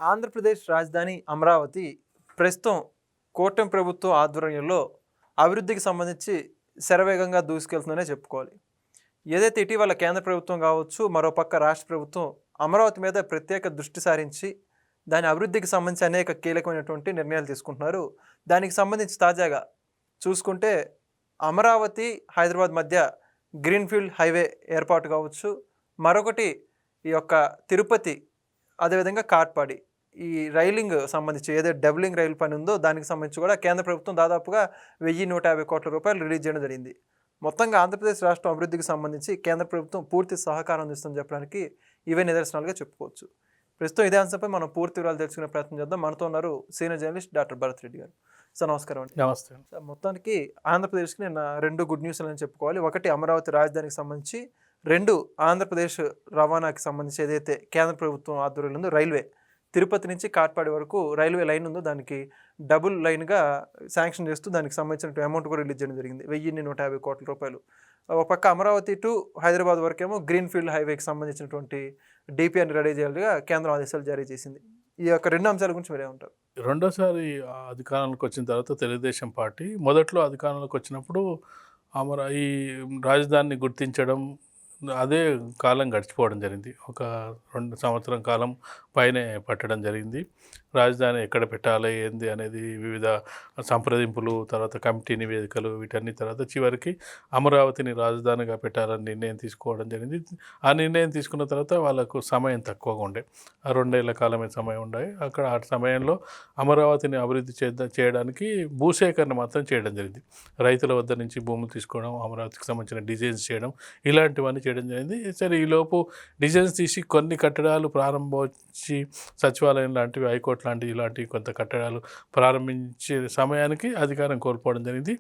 ఆంధ్రప్రదేశ్ రాజధాని అమరావతి ప్రస్తుతం కూటమి ప్రభుత్వం ఆధ్వర్యంలో అభివృద్ధికి సంబంధించి శరవేగంగా దూసుకెళ్తుందనే చెప్పుకోవాలి. ఏదైతే ఇటీవల కేంద్ర ప్రభుత్వం కావచ్చు, మరోపక్క రాష్ట్ర ప్రభుత్వం అమరావతి మీద ప్రత్యేక దృష్టి సారించి దాని అభివృద్ధికి సంబంధించి అనేక కీలకమైనటువంటి నిర్ణయాలు తీసుకుంటున్నారు. దానికి సంబంధించి తాజాగా చూసుకుంటే అమరావతి, హైదరాబాద్ మధ్య గ్రీన్‌ఫీల్డ్ హైవే ఏర్పాటు కావచ్చు, మరొకటి ఈ యొక్క తిరుపతి, అదేవిధంగా కాట్పాడి ఈ రైలింగ్ సంబంధించి ఏదైతే డబులింగ్ రైలు పని ఉందో దానికి సంబంధించి కూడా కేంద్ర ప్రభుత్వం దాదాపుగా 1,150 కోట్ల రూపాయలు రిలీజ్ చేయడం జరిగింది. మొత్తంగా ఆంధ్రప్రదేశ్ రాష్ట్రం అభివృద్ధికి సంబంధించి కేంద్ర ప్రభుత్వం పూర్తి సహకారం అందిస్తుందని చెప్పడానికి ఇవే నిదర్శనాలుగా చెప్పుకోవచ్చు. ప్రస్తుతం ఇదే అంశంపై మనం పూర్తి వివరాలు తెలుసుకునే ప్రయత్నం చేద్దాం. మనతో ఉన్నారు senior journalist doctor Bharat Reddy గారు. సార్ నమస్కారం అండి. నమస్తే. సార్ మొత్తానికి ఆంధ్రప్రదేశ్కి నేను 2 గుడ్ న్యూస్లు అని చెప్పుకోవాలి. ఒకటి అమరావతి రాజధానికి సంబంధించి, 2 ఆంధ్రప్రదేశ్ రవాణాకి సంబంధించి ఏదైతే కేంద్ర ప్రభుత్వం ఆధ్వర్యంలో ఉందో రైల్వే తిరుపతి నుంచి కాట్పాడి వరకు రైల్వే లైన్ ఉందో దానికి డబుల్ లైన్గా శాంక్షన్ చేస్తూ దానికి సంబంధించిన అమౌంట్ కూడా రిలీజ్ చేయడం జరిగింది, 1,150 కోట్ల రూపాయలు. ఒక పక్క అమరావతి టు హైదరాబాద్ వరకేమో గ్రీన్‌ఫీల్డ్ హైవేకి సంబంధించినటువంటి డిపిఆర్ని రెడీ చేయాలిగా కేంద్రం ఆదేశాలు జారీ చేసింది. ఈ యొక్క 2 అంశాల గురించి మీరేమంటారు? రెండోసారి అధికారంలోకి వచ్చిన తర్వాత తెలుగుదేశం పార్టీ మొదట్లో అధికారంలోకి వచ్చినప్పుడు ఈ రాజధానిని గుర్తించడం, అదే కాలం గడిచిపోవడం జరిగింది. ఒక 2 సంవత్సరం కాలం పైనే పట్టడం జరిగింది. రాజధాని ఎక్కడ పెట్టాలి ఏంది అనేది వివిధ సంప్రదింపులు, తర్వాత కమిటీ నివేదికలు, వీటన్ని తర్వాత చివరికి అమరావతిని రాజధానిగా పెట్టాలని నిర్ణయం తీసుకోవడం జరిగింది. ఆ నిర్ణయం తీసుకున్న తర్వాత వాళ్ళకు సమయం తక్కువగా ఉండే, 2 ఏళ్ల కాలమే సమయం ఉండే. అక్కడ ఆ సమయంలో అమరావతిని అభివృద్ధి చేయడానికి భూసేకరణ మాత్రం చేయడం జరిగింది. రైతుల వద్ద నుంచి భూములు తీసుకోవడం, అమరావతికి సంబంధించిన డిజైన్స్ చేయడం, ఇలాంటివన్నీ చేయడం జరిగింది. సరే, ఈలోపు డిజైన్స్ తీసి కొన్ని కట్టడాలు ప్రారంభించి సచివాలయం లాంటివి, హైకోర్టు లాంటివి, ఇలాంటివి కొంత కట్టడాలు ప్రారంభించే సమయానికి అధికారం కోల్పోవడం జరిగింది.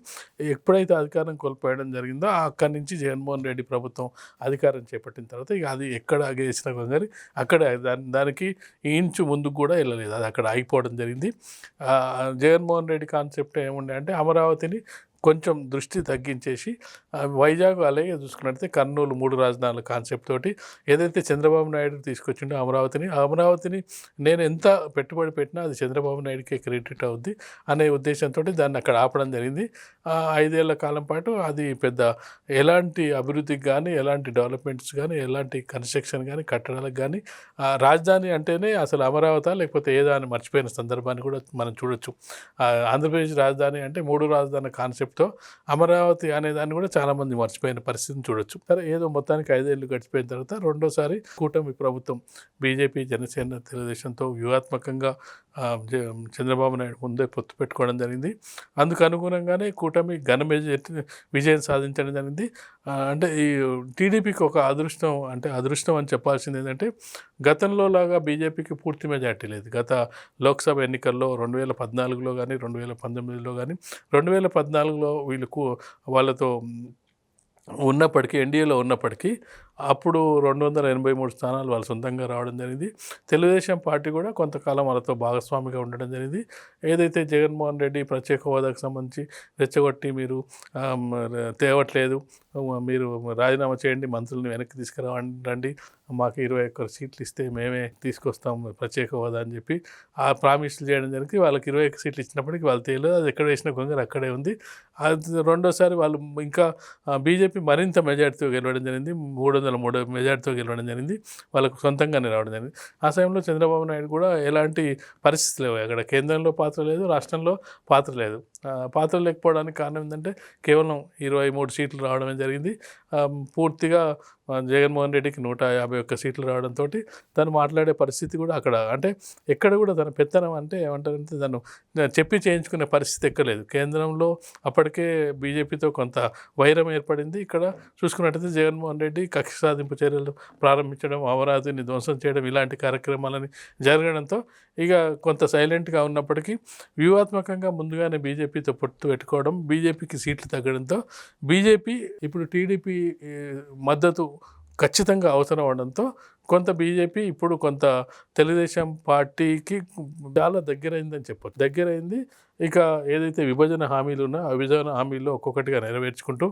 ఎప్పుడైతే అధికారం కోల్పోవడం జరిగిందో అక్కడి నుంచి జగన్మోహన్ రెడ్డి ప్రభుత్వం అధికారం చేపట్టిన తర్వాత ఇక అది ఎక్కడ గెలిచిన కానీ అక్కడ దానికి ఇంచు ముందుకు కూడా వెళ్ళలేదు, అది అక్కడ ఆగిపోవడం జరిగింది. జగన్మోహన్ రెడ్డి కాన్సెప్ట్ ఏముండే అంటే అమరావతిని కొంచెం దృష్టి తగ్గించేసి వైజాగ్ అలాగే చూసుకున్నట్లయితే కర్నూలు 3 రాజధానుల కాన్సెప్ట్ తోటి ఏదైతే చంద్రబాబు నాయుడు తీసుకొచ్చిండో అమరావతిని నేను ఎంత పెట్టుబడి పెట్టినా అది చంద్రబాబు నాయుడుకే క్రెడిట్ అవుద్ది అనే ఉద్దేశంతో దాన్ని అక్కడ ఆపడం జరిగింది. 5 ఏళ్ల కాలం పాటు అది పెద్ద ఎలాంటి అభివృద్ధికి కానీ, ఎలాంటి డెవలప్మెంట్స్ కానీ, ఎలాంటి కన్స్ట్రక్షన్ కానీ, కట్టడాలకు కానీ రాజధాని అంటేనే అసలు అమరావతి లేకపోతే ఏదా అని మర్చిపోయిన సందర్భాన్ని కూడా మనం చూడొచ్చు. ఆంధ్రప్రదేశ్ రాజధాని అంటే 3 రాజధానుల కాన్సెప్ట్తో అమరావతి అనేదాన్ని కూడా చాలామంది మర్చిపోయిన పరిస్థితిని చూడొచ్చు. సరే, ఏదో మొత్తానికి 5 ఏళ్ళు గడిచిపోయిన తర్వాత రెండోసారి కూటమి ప్రభుత్వం బీజేపీ, జనసేన, తెలుగుదేశంతో వ్యూహాత్మకంగా చంద్రబాబు నాయుడు ముందే పొత్తు పెట్టుకోవడం జరిగింది. అందుకు అనుగుణంగానే కూటమి ఘన విజయం సాధించడం జరిగింది. అంటే ఈ టీడీపీకి ఒక అదృష్టం అని చెప్పాల్సింది ఏంటంటే గతంలో లాగా బీజేపీకి పూర్తి మెజార్టీ లేదు. గత లోక్సభ ఎన్నికల్లో 2014లో కానీ, 2019లో కానీ, 2014లో వాళ్ళతో ఉన్నప్పటికీ, ఎన్డీఏలో ఉన్నప్పటికీ అప్పుడు 283 స్థానాలు వాళ్ళు సొంతంగా రావడం జరిగింది. తెలుగుదేశం పార్టీ కూడా కొంతకాలం వాళ్ళతో భాగస్వామిగా ఉండడం జరిగింది. ఏదైతే జగన్మోహన్ రెడ్డి ప్రత్యేక హోదాకు సంబంధించి రెచ్చగొట్టి మీరు తేవట్లేదు, మీరు రాజీనామా చేయండి, మంత్రులను వెనక్కి తీసుకురండి, మాకు 21 సీట్లు ఇస్తే మేమే తీసుకొస్తాం ప్రత్యేక హోదా అని చెప్పి ఆ ప్రామిస్లు చేయడం జరిగింది. వాళ్ళకి 21 సీట్లు ఇచ్చినప్పటికీ వాళ్ళు తెలియదు, అది ఎక్కడ వేసిన గొంగరు అక్కడే ఉంది. అది రెండోసారి వాళ్ళు ఇంకా బీజేపీ మరింత మెజార్టీతో గెలవడం జరిగింది, 303 మెజార్టీతో గెలవడం జరిగింది, వాళ్ళకు సొంతంగానే రావడం జరిగింది. ఆ సమయంలో చంద్రబాబు నాయుడు కూడా ఎలాంటి పరిస్థితి లేవు, అక్కడ కేంద్రంలో పాత్ర లేదు, రాష్ట్రంలో పాత్ర లేదు. పాత్ర లేకపోవడానికి కారణం ఏంటంటే కేవలం 23 సీట్లు రావడమే జరిగింది. పూర్తిగా జగన్మోహన్ రెడ్డికి 151 సీట్లు రావడంతో తను మాట్లాడే పరిస్థితి కూడా అక్కడ అంటే ఎక్కడ కూడా తన పెత్తనం అంటే ఏమంటారంటే తను చెప్పి చేయించుకునే పరిస్థితి ఎక్కలేదు. కేంద్రంలో అప్పటికే బీజేపీతో కొంత వైరం ఏర్పడింది. ఇక్కడ చూసుకున్నట్టయితే జగన్మోహన్ రెడ్డి కక్ష సాధింపు చర్యలు ప్రారంభించడం, అమరావతిని ధ్వంసం చేయడం, ఇలాంటి కార్యక్రమాలని జరగడంతో ఇక కొంత సైలెంట్గా ఉన్నప్పటికీ వ్యూహాత్మకంగా ముందుగానే బీజేపీతో పొత్తు పెట్టుకోవడం, బీజేపీకి సీట్లు తగ్గడంతో బీజేపీ ఇప్పుడు టీడీపీ మద్దతు ఖచ్చితంగా అవసరం అవడంతో కొంత బీజేపీ ఇప్పుడు కొంత తెలుగుదేశం పార్టీకి చాలా దగ్గరైందని చెప్పొచ్చు. దగ్గరైంది. ఇక ఏదైతే విభజన హామీలు ఉన్నాయో ఆ విభజన హామీల్లో ఒక్కొక్కటిగా నెరవేర్చుకుంటూ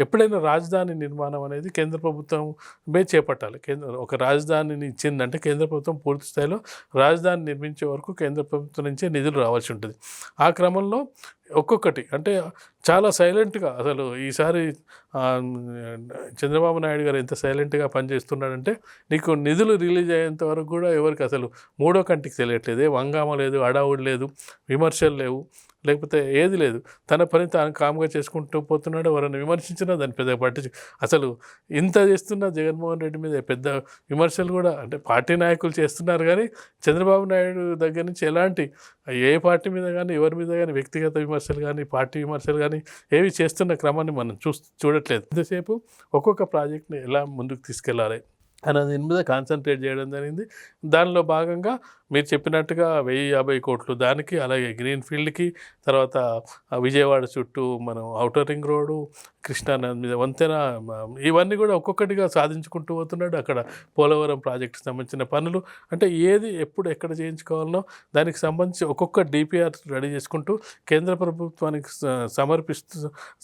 ఎప్పుడైనా రాజధాని నిర్మాణం అనేది కేంద్ర ప్రభుత్వమే చేపట్టాలి. ఒక రాజధానిని ఇచ్చిందంటే కేంద్ర ప్రభుత్వం పూర్తి స్థాయిలో రాజధాని నిర్మించే వరకు కేంద్ర ప్రభుత్వం నుంచే నిధులు రావాల్సి ఉంటుంది. ఆ క్రమంలో ఒక్కొక్కటి అంటే చాలా సైలెంట్గా అసలు ఈసారి చంద్రబాబు నాయుడు గారు ఎంత సైలెంట్గా పనిచేస్తున్నాడంటే నీకు నిధులు రిలీజ్ అయ్యేంత వరకు కూడా ఎవరికి అసలు మూడో కంటికి తెలియట్లేదు. వంగామ లేదు, అడావుడు లేదు, విమర్శలు లేవు, లేకపోతే ఏది లేదు. తన పని తాను కామ్గా చేసుకుంటూ పోతున్నాడు. ఎవరైనా విమర్శించినా దాన్ని పెద్ద పట్టించు అసలు ఇంత చేస్తున్న జగన్మోహన్ రెడ్డి మీద పెద్ద విమర్శలు కూడా అంటే పార్టీ నాయకులు చేస్తున్నారు. కానీ చంద్రబాబు నాయుడు దగ్గర నుంచి ఎలాంటి ఏ పార్టీ మీద కానీ ఎవరి మీద కానీ వ్యక్తిగత విమర్శలు కానీ పార్టీ విమర్శలు కానీ ఏవి చేస్తున్న క్రమాన్ని మనం చూడట్లేదు. ఇంతసేపు ఒక్కొక్క ప్రాజెక్ట్ని ఎలా ముందుకు తీసుకెళ్ళాలి అనే దీని మీద కాన్సన్ట్రేట్ చేయడం జరిగింది. దానిలో భాగంగా మీరు చెప్పినట్టుగా 1050 కోట్లు దానికి, అలాగే గ్రీన్ ఫీల్డ్కి, తర్వాత విజయవాడ చుట్టూ మనం ఔటర్ రింగ్ రోడ్డు, కృష్ణానది మీద వంతెన, ఇవన్నీ కూడా ఒక్కొక్కటిగా సాధించుకుంటూ పోతున్నాడు. అక్కడ పోలవరం ప్రాజెక్టుకి సంబంధించిన పనులు అంటే ఏది ఎప్పుడు ఎక్కడ చేయించుకోవాలనో దానికి సంబంధించి ఒక్కొక్క డిపిఆర్ రెడీ చేసుకుంటూ కేంద్ర ప్రభుత్వానికి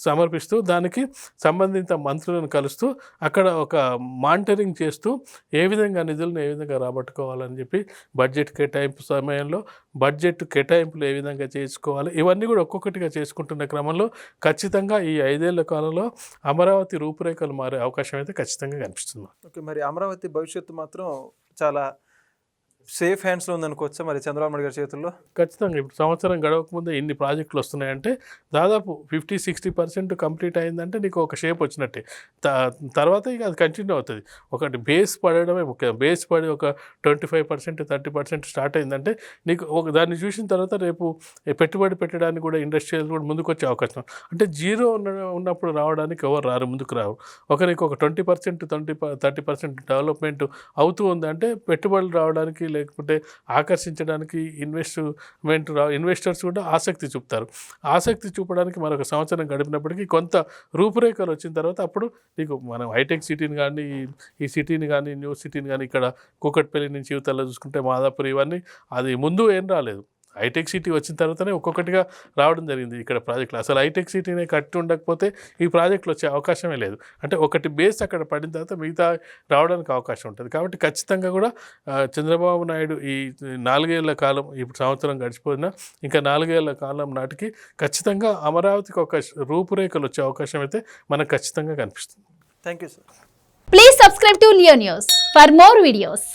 సమర్పిస్తూ దానికి సంబంధిత మంత్రులను కలుస్తూ అక్కడ ఒక మానిటరింగ్ చేస్తూ ఏ విధంగా నిధులను ఏ విధంగా రాబట్టుకోవాలని చెప్పి బడ్జెట్ కేటాయింపు సమయంలో బడ్జెట్ కేటాయింపులు ఏ విధంగా చేసుకోవాలి ఇవన్నీ కూడా ఒక్కొక్కటిగా చేసుకుంటున్న క్రమంలో ఖచ్చితంగా ఈ 5 ఏళ్ల కాలంలో అమరావతి రూపురేఖలు మారే అవకాశం అయితే ఖచ్చితంగా కనిపిస్తుంది. ఓకే, మరి అమరావతి భవిష్యత్తు మాత్రం చాలా సేఫ్ హ్యాండ్స్లో ఉందనుకోవచ్చా మరి చంద్రబాబు నాయుడు గారి చేతుల్లో? ఖచ్చితంగా. ఇప్పుడు సంవత్సరం గడవకముందే ఇన్ని ప్రాజెక్టులు వస్తున్నాయంటే దాదాపు 50-60% కంప్లీట్ అయిందంటే నీకు ఒక షేప్ వచ్చినట్టే. తర్వాత ఇక అది కంటిన్యూ అవుతుంది. ఒకటి బేస్ పడడమే ముఖ్యం. బేస్ పడి ఒక 25% 30% స్టార్ట్ అయిందంటే నీకు దాన్ని చూసిన తర్వాత రేపు పెట్టుబడి పెట్టడానికి కూడా ఇండస్ట్రియల్ కూడా ముందుకు వచ్చే అవకాశం. అంటే జీరో ఉన్నప్పుడు రావడానికి ఎవరు రారు, ముందుకు రావు. నీకు ఒక 20% 30% డెవలప్మెంట్ అవుతూ ఉందంటే పెట్టుబడులు రావడానికి లేకపోతే ఆకర్షించడానికి ఇన్వెస్టర్స్ కూడా ఆసక్తి చూపుతారు. ఆసక్తి చూపడానికి మరొక సంవత్సరం గడిపినప్పటికీ కొంత రూపురేఖలు వచ్చిన తర్వాత అప్పుడు నీకు మనం హైటెక్ సిటీని కానీ ఈ సిటీని కానీ న్యూ సిటీని కానీ ఇక్కడ కూకట్పల్లి నుంచి యువతల్లో చూసుకుంటే మాదాపూర్ ఇవన్నీ అది ముందు ఏం రాలేదు. హైటెక్ సిటీ వచ్చిన తర్వాతనే ఒక్కొక్కటిగా రావడం జరిగింది ఇక్కడ ప్రాజెక్టులు. అసలు హైటెక్ సిటీనే కట్టి ఉండకపోతే ఈ ప్రాజెక్టులు వచ్చే అవకాశమే లేదు. అంటే ఒకటి బేస్ అక్కడ పడిన తర్వాత మిగతా రావడానికి అవకాశం ఉంటుంది. కాబట్టి ఖచ్చితంగా కూడా చంద్రబాబు నాయుడు ఈ 4 ఏళ్ల కాలం ఇప్పుడు సంవత్సరం గడిచిపోయినా ఇంకా 4 ఏళ్ల కాలం నాటికి ఖచ్చితంగా అమరావతికి ఒక రూపురేఖలు వచ్చే అవకాశం అయితే మనకు ఖచ్చితంగా కనిపిస్తుంది. Thank you sir. Please subscribe to Leo news for more videos.